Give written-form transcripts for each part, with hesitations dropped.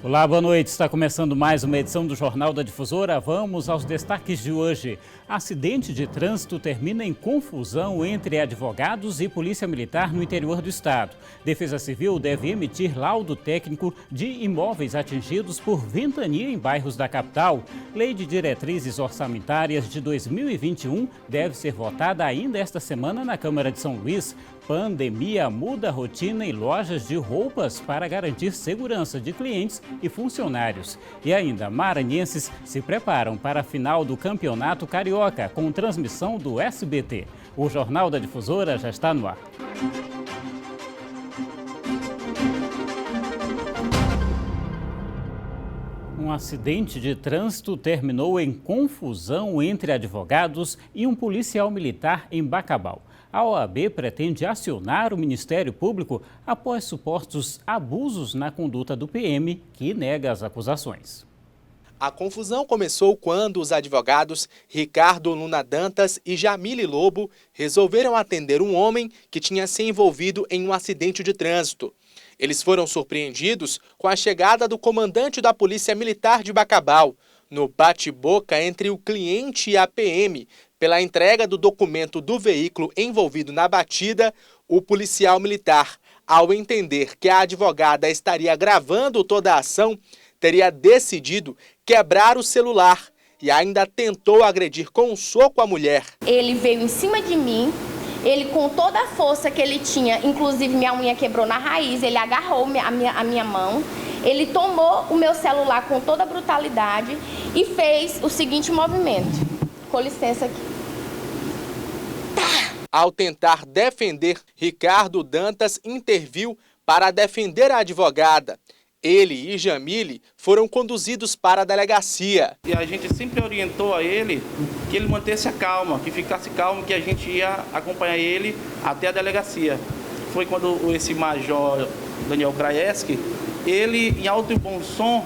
Olá, boa noite. Está começando mais uma edição do Jornal da Difusora. Vamos aos destaques de hoje. Acidente de trânsito termina em confusão entre advogados e polícia militar no interior do estado. Defesa Civil deve emitir laudo técnico de imóveis atingidos por ventania em bairros da capital. Lei de Diretrizes Orçamentárias de 2021 deve ser votada ainda esta semana na Câmara de São Luís. Pandemia muda a rotina em lojas de roupas para garantir segurança de clientes e funcionários. E ainda, maranhenses se preparam para a final do Campeonato Carioca, com transmissão do SBT. O Jornal da Difusora já está no ar. Um acidente de trânsito terminou em confusão entre advogados e um policial militar em Bacabal. A OAB pretende acionar o Ministério Público após supostos abusos na conduta do PM, que nega as acusações. A confusão começou quando os advogados Ricardo Luna Dantas e Jamile Lobo resolveram atender um homem que tinha se envolvido em um acidente de trânsito. Eles foram surpreendidos com a chegada do comandante da Polícia Militar de Bacabal, no bate-boca entre o cliente e a PM. Pela entrega do documento do veículo envolvido na batida, o policial militar, ao entender que a advogada estaria gravando toda a ação, teria decidido quebrar o celular e ainda tentou agredir com um soco a mulher. Ele veio em cima de mim, ele com toda a força que ele tinha, inclusive minha unha quebrou na raiz, ele agarrou a minha mão, ele tomou o meu celular com toda a brutalidade e fez o seguinte movimento. Com licença aqui. Ao tentar defender, Ricardo Dantas interviu para defender a advogada. Ele e Jamile foram conduzidos para a delegacia. E a gente sempre orientou a ele que ele mantesse a calma, que ficasse calmo, que a gente ia acompanhar ele até a delegacia. Foi quando esse major Daniel Kraeski, ele em alto e bom som,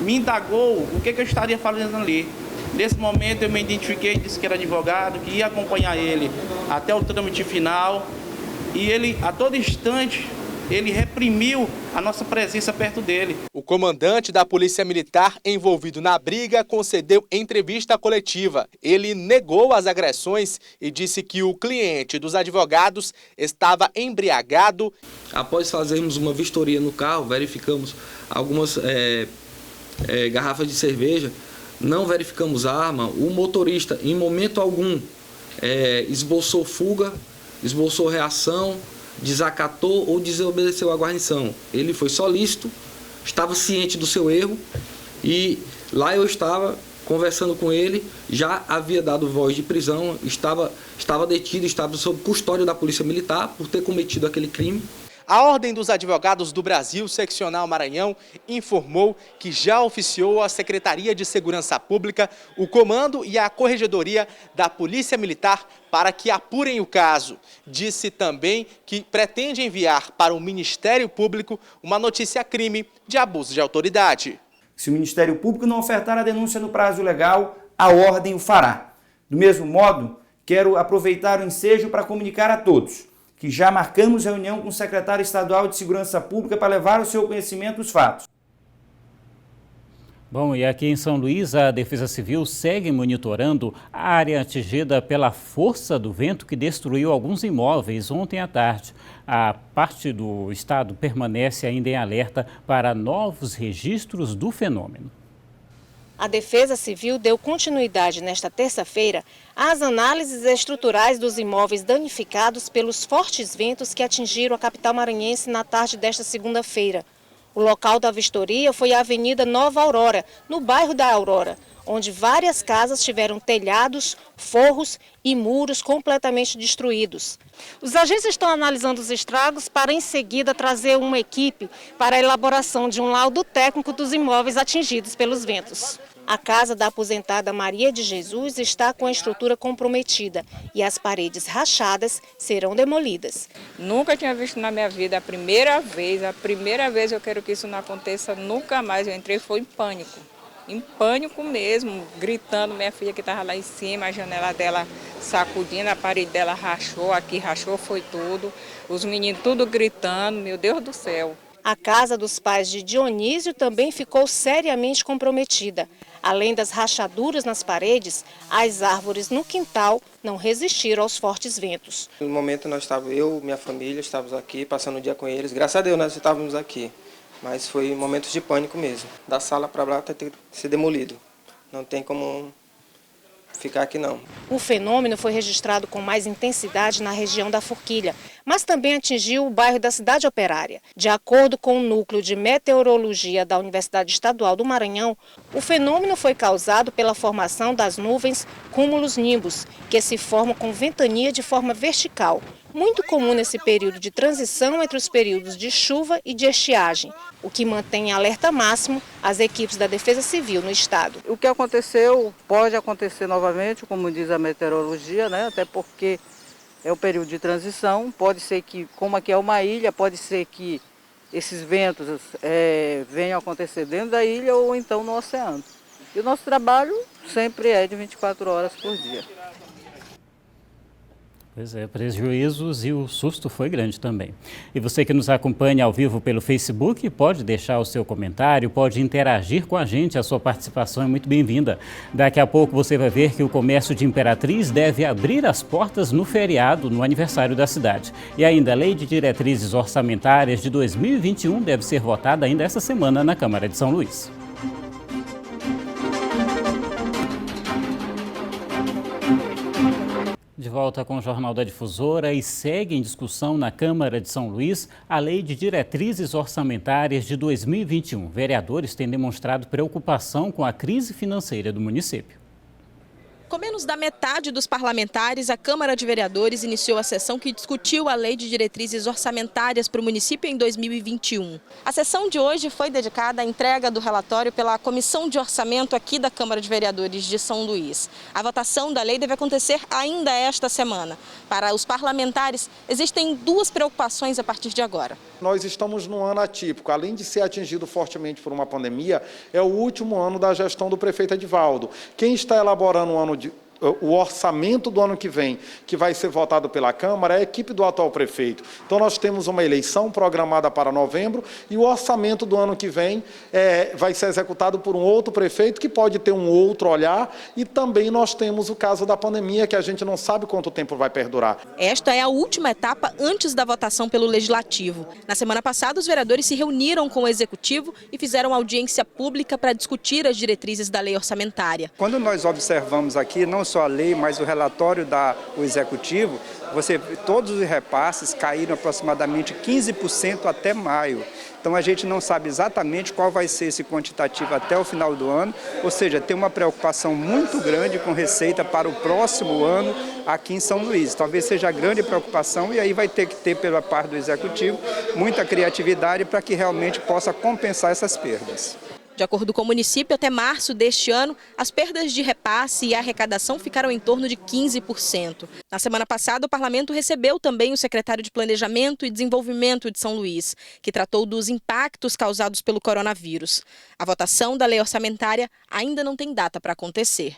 me indagou o que eu estaria fazendo ali. Nesse momento eu me identifiquei, disse que era advogado, que ia acompanhar ele até o trâmite final. E ele, a todo instante, ele reprimiu a nossa presença perto dele. O comandante da Polícia Militar envolvido na briga concedeu entrevista coletiva. Ele negou as agressões e disse que o cliente dos advogados estava embriagado. Após fazermos uma vistoria no carro, verificamos algumas garrafas de cerveja, não verificamos arma. O motorista, em momento algum, esboçou fuga, esboçou reação, desacatou ou desobedeceu a guarnição. Ele foi solícito, estava ciente do seu erro e lá eu estava conversando com ele, já havia dado voz de prisão, estava detido, estava sob custódia da Polícia Militar por ter cometido aquele crime. A Ordem dos Advogados do Brasil, Seccional Maranhão, informou que já oficiou a Secretaria de Segurança Pública, o Comando e a Corregedoria da Polícia Militar para que apurem o caso. Disse também que pretende enviar para o Ministério Público uma notícia-crime de abuso de autoridade. Se o Ministério Público não ofertar a denúncia no prazo legal, a Ordem o fará. Do mesmo modo, quero aproveitar o ensejo para comunicar a todos que já marcamos reunião com o secretário estadual de Segurança Pública para levar ao seu conhecimento os fatos. Bom, e aqui em São Luís, a Defesa Civil segue monitorando a área atingida pela força do vento que destruiu alguns imóveis ontem à tarde. A parte do estado permanece ainda em alerta para novos registros do fenômeno. A Defesa Civil deu continuidade nesta terça-feira às análises estruturais dos imóveis danificados pelos fortes ventos que atingiram a capital maranhense na tarde desta segunda-feira. O local da vistoria foi a Avenida Nova Aurora, no bairro da Aurora, onde várias casas tiveram telhados, forros e muros completamente destruídos. Os agentes estão analisando os estragos para, em seguida, trazer uma equipe para a elaboração de um laudo técnico dos imóveis atingidos pelos ventos. A casa da aposentada Maria de Jesus está com a estrutura comprometida e as paredes rachadas serão demolidas. Nunca tinha visto na minha vida, a primeira vez eu quero que isso não aconteça nunca mais. Eu entrei foi em pânico mesmo, gritando, minha filha que estava lá em cima, a janela dela sacudindo, a parede dela rachou, aqui rachou, foi tudo. Os meninos tudo gritando, meu Deus do céu. A casa dos pais de Dionísio também ficou seriamente comprometida. Além das rachaduras nas paredes, as árvores no quintal não resistiram aos fortes ventos. No momento eu e minha família estávamos aqui, passando o dia com eles. Graças a Deus nós estávamos aqui, mas foi momentos de pânico mesmo. Da sala para lá tem que ser demolido. Não tem como ficar aqui não. O fenômeno foi registrado com mais intensidade na região da Forquilha, mas também atingiu o bairro da Cidade Operária. De acordo com o Núcleo de Meteorologia da Universidade Estadual do Maranhão, o fenômeno foi causado pela formação das nuvens cúmulos-nimbus, que se formam com ventania de forma vertical, muito comum nesse período de transição entre os períodos de chuva e de estiagem, o que mantém em alerta máximo as equipes da Defesa Civil no estado. O que aconteceu pode acontecer novamente, como diz a meteorologia, né? Até porque é o período de transição. Pode ser que, como aqui é uma ilha, pode ser que esses ventos venham a acontecer dentro da ilha ou então no oceano. E o nosso trabalho sempre é de 24 horas por dia. Pois é, prejuízos e o susto foi grande também. E você que nos acompanha ao vivo pelo Facebook, pode deixar o seu comentário, pode interagir com a gente, a sua participação é muito bem-vinda. Daqui a pouco você vai ver que o comércio de Imperatriz deve abrir as portas no feriado, no aniversário da cidade. E ainda a Lei de Diretrizes Orçamentárias de 2021 deve ser votada ainda essa semana na Câmara de São Luís. De volta com o Jornal da Difusora e segue em discussão na Câmara de São Luís a Lei de Diretrizes Orçamentárias de 2021. Vereadores têm demonstrado preocupação com a crise financeira do município. Com menos da metade dos parlamentares, a Câmara de Vereadores iniciou a sessão que discutiu a Lei de Diretrizes Orçamentárias para o município em 2021. A sessão de hoje foi dedicada à entrega do relatório pela Comissão de Orçamento aqui da Câmara de Vereadores de São Luís. A votação da lei deve acontecer ainda esta semana. Para os parlamentares, existem duas preocupações a partir de agora. Nós estamos num ano atípico. Além de ser atingido fortemente por uma pandemia, é o último ano da gestão do prefeito Edivaldo. Quem está elaborando o orçamento do ano que vem, que vai ser votado pela Câmara, é a equipe do atual prefeito. Então, nós temos uma eleição programada para novembro e o orçamento do ano que vem vai ser executado por um outro prefeito que pode ter um outro olhar e também nós temos o caso da pandemia, que a gente não sabe quanto tempo vai perdurar. Esta é a última etapa antes da votação pelo Legislativo. Na semana passada, os vereadores se reuniram com o Executivo e fizeram audiência pública para discutir as diretrizes da lei orçamentária. Quando nós observamos aqui, não só a lei, mas o relatório do Executivo, todos os repasses caíram aproximadamente 15% até maio. Então a gente não sabe exatamente qual vai ser esse quantitativo até o final do ano, ou seja, tem uma preocupação muito grande com receita para o próximo ano aqui em São Luís. Talvez seja a grande preocupação e aí vai ter que ter pela parte do Executivo muita criatividade para que realmente possa compensar essas perdas. De acordo com o município, até março deste ano, as perdas de repasse e arrecadação ficaram em torno de 15%. Na semana passada, o parlamento recebeu também o secretário de Planejamento e Desenvolvimento de São Luís, que tratou dos impactos causados pelo coronavírus. A votação da lei orçamentária ainda não tem data para acontecer.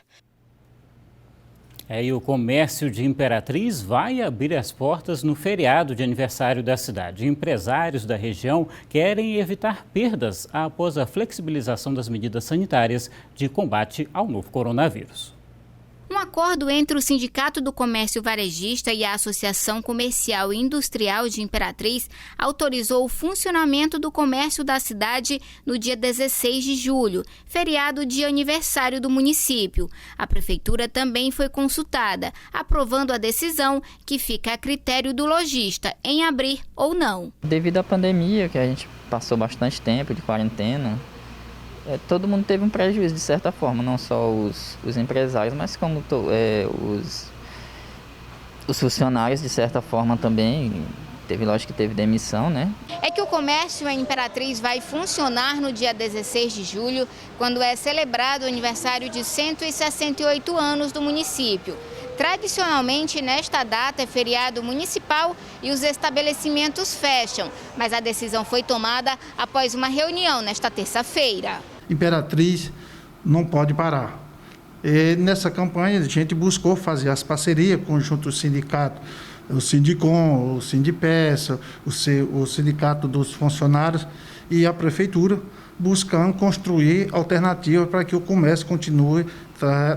E o comércio de Imperatriz vai abrir as portas no feriado de aniversário da cidade. Empresários da região querem evitar perdas após a flexibilização das medidas sanitárias de combate ao novo coronavírus. Um acordo entre o Sindicato do Comércio Varejista e a Associação Comercial e Industrial de Imperatriz autorizou o funcionamento do comércio da cidade no dia 16 de julho, feriado de aniversário do município. A prefeitura também foi consultada, aprovando a decisão que fica a critério do lojista em abrir ou não. Devido à pandemia, que a gente passou bastante tempo de quarentena, todo mundo teve um prejuízo de certa forma, não só os empresários, mas como os funcionários de certa forma também. Teve loja que teve demissão, né? É que o comércio em Imperatriz vai funcionar no dia 16 de julho, quando é celebrado o aniversário de 168 anos do município. Tradicionalmente, nesta data é feriado municipal e os estabelecimentos fecham, mas a decisão foi tomada após uma reunião nesta terça-feira. Imperatriz não pode parar. E nessa campanha a gente buscou fazer as parcerias conjunto do sindicato o Sindicom, o Sindipes, o Sindicato dos Funcionários e a Prefeitura, buscando construir alternativas para que o comércio continue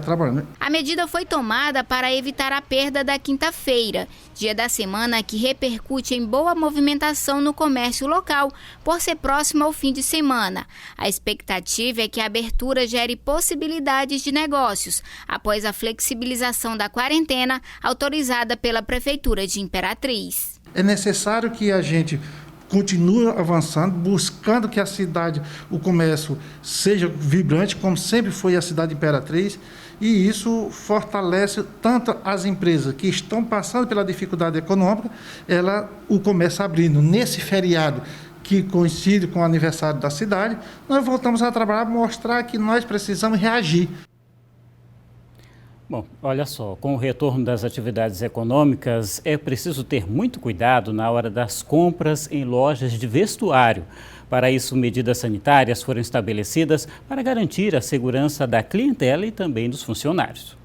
trabalhando. A medida foi tomada para evitar a perda da quinta-feira, dia da semana que repercute em boa movimentação no comércio local, por ser próximo ao fim de semana. A expectativa é que a abertura gere possibilidades de negócios, após a flexibilização da quarentena autorizada pela Prefeitura de Imperatriz. É necessário que a gente continue avançando, buscando que a cidade, o comércio seja vibrante, como sempre foi a cidade de Imperatriz, e isso fortalece tanto as empresas que estão passando pela dificuldade econômica, o comércio abrindo. Nesse feriado que coincide com o aniversário da cidade, nós voltamos a trabalhar, mostrar que nós precisamos reagir. Bom, olha só, com o retorno das atividades econômicas, é preciso ter muito cuidado na hora das compras em lojas de vestuário. Para isso, medidas sanitárias foram estabelecidas para garantir a segurança da clientela e também dos funcionários.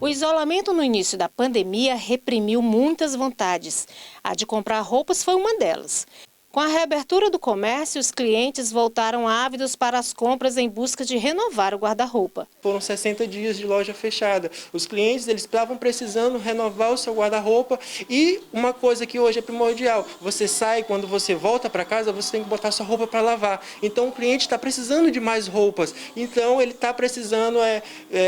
O isolamento no início da pandemia reprimiu muitas vontades. A de comprar roupas foi uma delas. Com a reabertura do comércio, os clientes voltaram ávidos para as compras em busca de renovar o guarda-roupa. Foram 60 dias de loja fechada. Os clientes estavam precisando renovar o seu guarda-roupa e uma coisa que hoje é primordial, você sai, quando você volta para casa, você tem que botar sua roupa para lavar. Então o cliente está precisando de mais roupas, então ele está precisando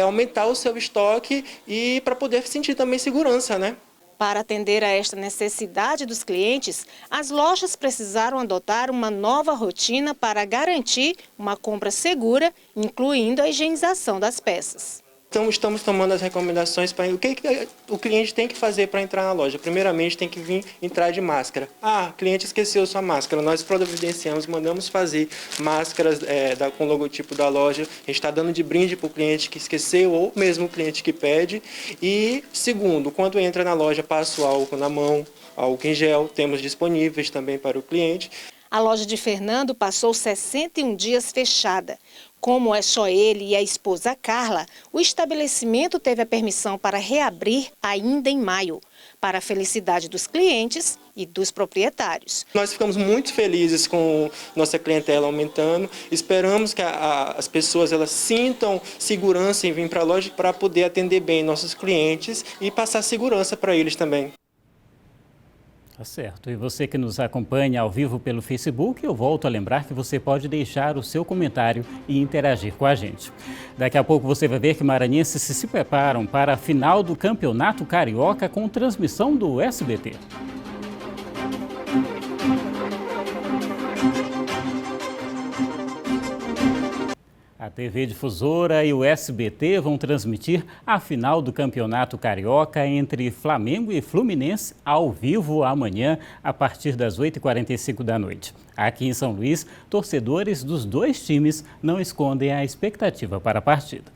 aumentar o seu estoque e para poder sentir também segurança, né? Para atender a esta necessidade dos clientes, as lojas precisaram adotar uma nova rotina para garantir uma compra segura, incluindo a higienização das peças. Então, estamos tomando as recomendações para o que o cliente tem que fazer para entrar na loja. Primeiramente, tem que entrar de máscara. O cliente esqueceu sua máscara. Nós providenciamos, mandamos fazer máscaras com o logotipo da loja. A gente está dando de brinde para o cliente que esqueceu ou mesmo o cliente que pede. E, segundo, quando entra na loja, passa o álcool na mão, álcool em gel. Temos disponíveis também para o cliente. A loja de Fernando passou 61 dias fechada. Como é só ele e a esposa Carla, o estabelecimento teve a permissão para reabrir ainda em maio, para a felicidade dos clientes e dos proprietários. Nós ficamos muito felizes com nossa clientela aumentando. Esperamos que as pessoas sintam segurança em vir para a loja para poder atender bem nossos clientes e passar segurança para eles também. Tá certo. E você que nos acompanha ao vivo pelo Facebook, eu volto a lembrar que você pode deixar o seu comentário e interagir com a gente. Daqui a pouco você vai ver que maranhenses se preparam para a final do Campeonato Carioca com transmissão do SBT. A TV Difusora e o SBT vão transmitir a final do Campeonato Carioca entre Flamengo e Fluminense ao vivo amanhã, a partir das 8h45 da noite. Aqui em São Luís, torcedores dos dois times não escondem a expectativa para a partida.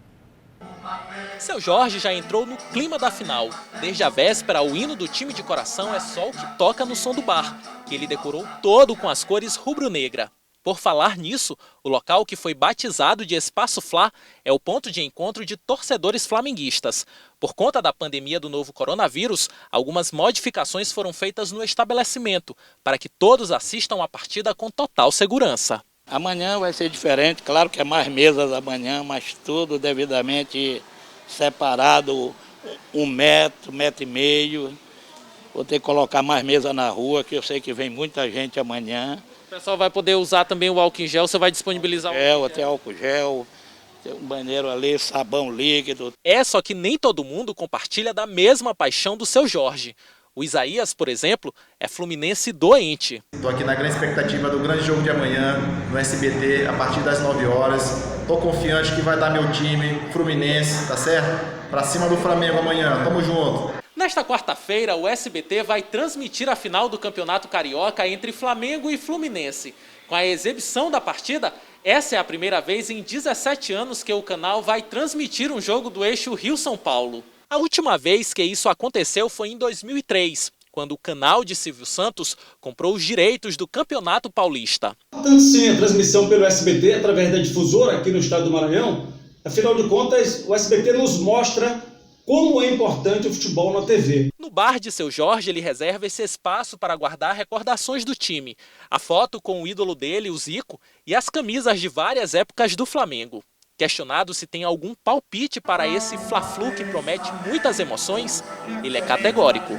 Seu Jorge já entrou no clima da final. Desde a véspera, o hino do time de coração é só o que toca no som do bar, que ele decorou todo com as cores rubro-negra. Por falar nisso, o local que foi batizado de Espaço Fla é o ponto de encontro de torcedores flamenguistas. Por conta da pandemia do novo coronavírus, algumas modificações foram feitas no estabelecimento para que todos assistam a partida com total segurança. Amanhã vai ser diferente, claro que é mais mesas amanhã, mas tudo devidamente separado, 1 metro, 1,5 metro. Vou ter que colocar mais mesa na rua, que eu sei que vem muita gente amanhã. O pessoal vai poder usar também o álcool em gel, você vai disponibilizar o álcool em gel? Tem álcool gel, tem um banheiro ali, sabão líquido. Só que nem todo mundo compartilha da mesma paixão do seu Jorge. O Isaías, por exemplo, é fluminense doente. Estou aqui na grande expectativa do grande jogo de amanhã, no SBT, a partir das 9 horas. Estou confiante que vai dar meu time, Fluminense, tá certo? Pra cima do Flamengo amanhã, tamo junto. Nesta quarta-feira, o SBT vai transmitir a final do Campeonato Carioca entre Flamengo e Fluminense. Com a exibição da partida, essa é a primeira vez em 17 anos que o canal vai transmitir um jogo do eixo Rio-São Paulo. A última vez que isso aconteceu foi em 2003, quando o canal de Silvio Santos comprou os direitos do Campeonato Paulista. Tanto sim a transmissão pelo SBT através da difusora aqui no estado do Maranhão, afinal de contas, o SBT nos mostra como é importante o futebol na TV. No bar de Seu Jorge, ele reserva esse espaço para guardar recordações do time. A foto com o ídolo dele, o Zico, e as camisas de várias épocas do Flamengo. Questionado se tem algum palpite para esse Fla-Flu que promete muitas emoções, ele é categórico.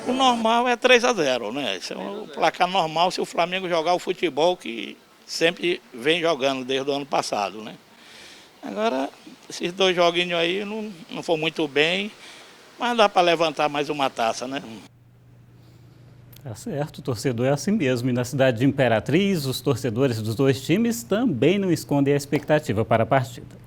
O normal é 3-0, né? Esse é um placar normal se o Flamengo jogar o futebol que sempre vem jogando desde o ano passado, né? Agora, esses 2 joguinhos aí não foram muito bem, mas dá para levantar mais uma taça, né? Tá certo, o torcedor é assim mesmo. E na cidade de Imperatriz, os torcedores dos 2 times também não escondem a expectativa para a partida.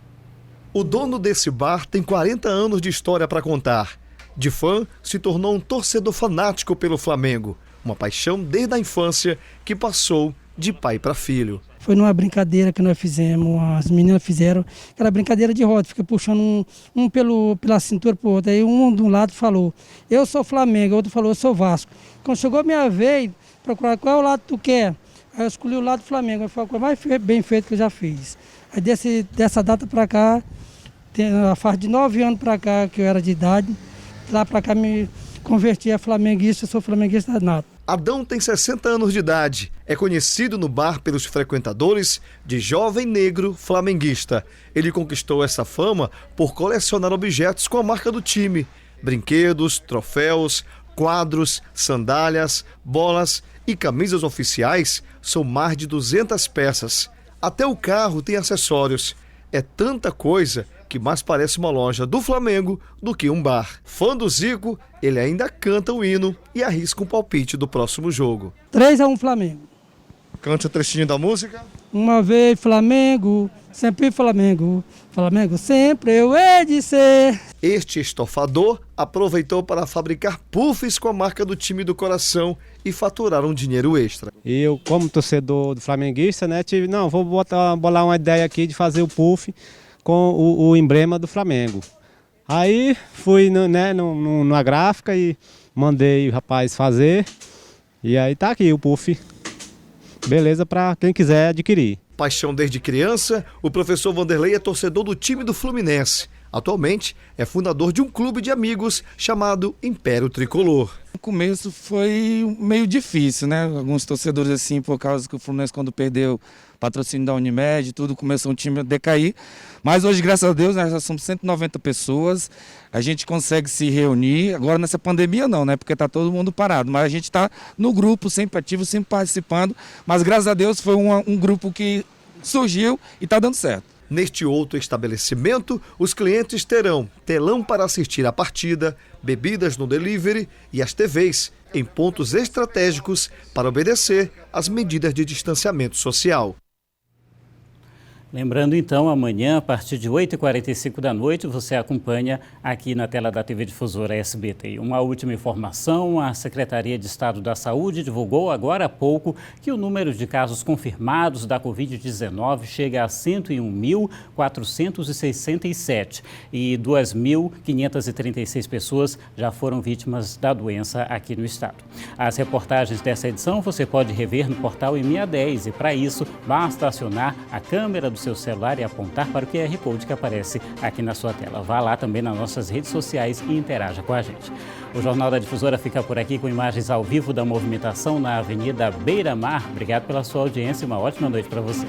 O dono desse bar tem 40 anos de história para contar. De fã, se tornou um torcedor fanático pelo Flamengo. Uma paixão desde a infância que passou de pai para filho. Foi numa brincadeira que nós fizemos, as meninas fizeram, aquela brincadeira de roda, fica puxando um pela cintura pro outro. Aí um de um lado falou, eu sou Flamengo, o outro falou, eu sou Vasco. Quando chegou a minha vez, procurar qual é o lado que tu quer, aí eu escolhi o lado do Flamengo, foi a coisa mais bem feita que eu já fiz. Aí dessa data para cá, faz de 9 anos para cá que eu era de idade, lá para cá me converti a flamenguista, eu sou flamenguista nato. Adão tem 60 anos de idade. É conhecido no bar pelos frequentadores de jovem negro flamenguista. Ele conquistou essa fama por colecionar objetos com a marca do time. Brinquedos, troféus, quadros, sandálias, bolas e camisas oficiais são mais de 200 peças. Até o carro tem acessórios. É tanta coisa que mais parece uma loja do Flamengo do que um bar. Fã do Zico, ele ainda canta o hino e arrisca um palpite do próximo jogo. 3-1 Flamengo. Cante o trechinho da música. Uma vez Flamengo, sempre Flamengo, Flamengo sempre eu hei de ser. Este estofador aproveitou para fabricar puffs com a marca do time do coração e faturar um dinheiro extra. Eu, como torcedor do flamenguista, né, vou bolar uma ideia aqui de fazer o puff com o emblema do Flamengo. Aí fui numa gráfica e mandei o rapaz fazer. E aí tá aqui o puff. Beleza para quem quiser adquirir. Paixão desde criança, o professor Vanderlei é torcedor do time do Fluminense. Atualmente é fundador de um clube de amigos chamado Império Tricolor. No começo foi meio difícil, né? Alguns torcedores assim, por causa que o Fluminense quando perdeu o patrocínio da Unimed, tudo começou o time a decair. Mas hoje, graças a Deus, nós já somos 190 pessoas, a gente consegue se reunir. Agora nessa pandemia não, né? Porque tá todo mundo parado, mas a gente está no grupo, sempre ativo, sempre participando. Mas graças a Deus foi um grupo que surgiu e está dando certo. Neste outro estabelecimento, os clientes terão telão para assistir à partida, bebidas no delivery e as TVs em pontos estratégicos para obedecer às medidas de distanciamento social. Lembrando então, amanhã, a partir de 8h45 da noite, você acompanha aqui na tela da TV Difusora SBT. Uma última informação, a Secretaria de Estado da Saúde divulgou agora há pouco que o número de casos confirmados da Covid-19 chega a 101.467 e 2.536 pessoas já foram vítimas da doença aqui no estado. As reportagens dessa edição você pode rever no portal MA10 e para isso basta acionar a câmera do seu celular e apontar para o QR Code que aparece aqui na sua tela. Vá lá também nas nossas redes sociais e interaja com a gente. O Jornal da Difusora fica por aqui com imagens ao vivo da movimentação na Avenida Beira Mar. Obrigado pela sua audiência e uma ótima noite para você.